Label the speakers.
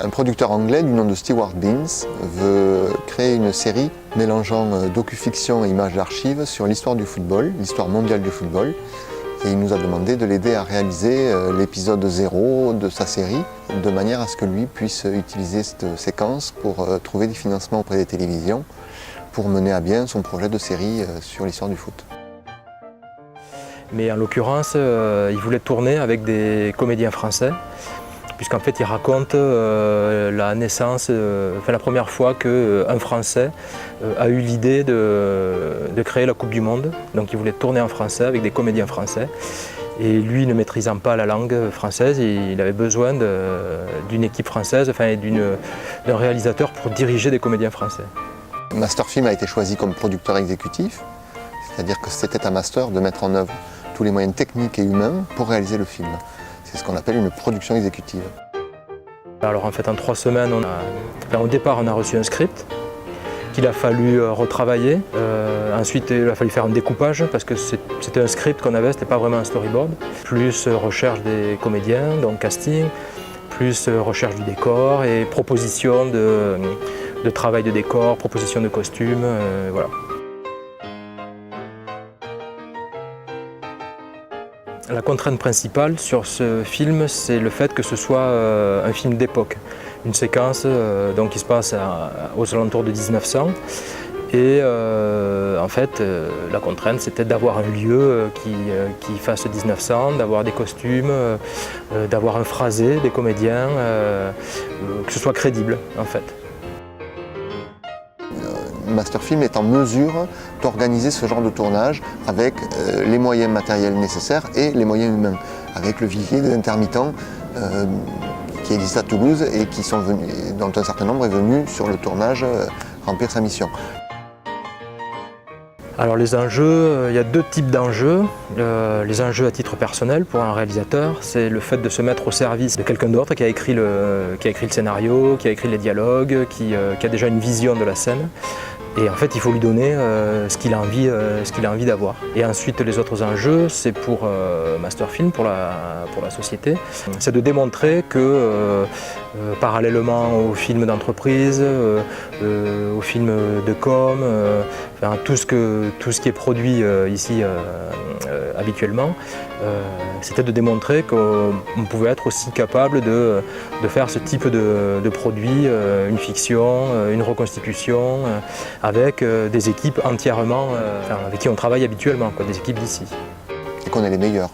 Speaker 1: Un producteur anglais du nom de Stewart Beans veut créer une série mélangeant docu-fiction et images d'archives sur l'histoire du football, l'histoire mondiale du football. Et il nous a demandé de l'aider à réaliser l'épisode 0 de sa série, de manière à ce que lui puisse utiliser cette séquence pour trouver des financements auprès des télévisions, pour mener à bien son projet de série sur l'histoire du foot.
Speaker 2: Mais en l'occurrence, il voulait tourner avec des comédiens français, puisqu'en fait il raconte la naissance, la première fois qu'un Français a eu l'idée de créer la Coupe du Monde. Donc il voulait tourner en français avec des comédiens français. Et lui, ne maîtrisant pas la langue française, il avait besoin d'une équipe française, et d'un réalisateur pour diriger des comédiens français.
Speaker 1: Masterfilm a été choisi comme producteur exécutif, c'est-à-dire que c'était à Master de mettre en œuvre tous les moyens techniques et humains pour réaliser le film. C'est ce qu'on appelle une production exécutive.
Speaker 2: Alors en fait en 3 semaines, au départ on a reçu un script qu'il a fallu retravailler. Ensuite il a fallu faire un découpage parce que c'était un script qu'on avait, c'était pas vraiment un storyboard. Plus recherche des comédiens, donc casting, plus recherche du décor et proposition de travail de décor, proposition de costumes, voilà. La contrainte principale sur ce film, c'est le fait que ce soit un film d'époque. Une séquence donc, qui se passe aux alentours de 1900. Et en fait, la contrainte, c'était d'avoir un lieu qui fasse 1900, d'avoir des costumes, d'avoir un phrasé, des comédiens, que ce soit crédible en fait.
Speaker 1: Masterfilm est en mesure d'organiser ce genre de tournage avec les moyens matériels nécessaires et les moyens humains, avec le vivier d'intermittents qui existe à Toulouse et dont un certain nombre est venu sur le tournage remplir sa mission.
Speaker 2: Alors les enjeux, il y a 2 types d'enjeux. Les enjeux à titre personnel pour un réalisateur, c'est le fait de se mettre au service de quelqu'un d'autre qui a écrit le scénario, qui a écrit les dialogues, qui a déjà une vision de la scène. Et en fait, il faut lui donner ce qu'il a envie d'avoir. Et ensuite, les autres enjeux, c'est pour Masterfilm, pour la société, c'est de démontrer que parallèlement aux films d'entreprise, aux films de com, tout ce qui est produit ici habituellement, c'était de démontrer qu'on pouvait être aussi capable de faire ce type de produit, une fiction, une reconstitution, avec des équipes entièrement avec qui on travaille habituellement, des équipes d'ici.
Speaker 1: Et qu'on est les meilleurs.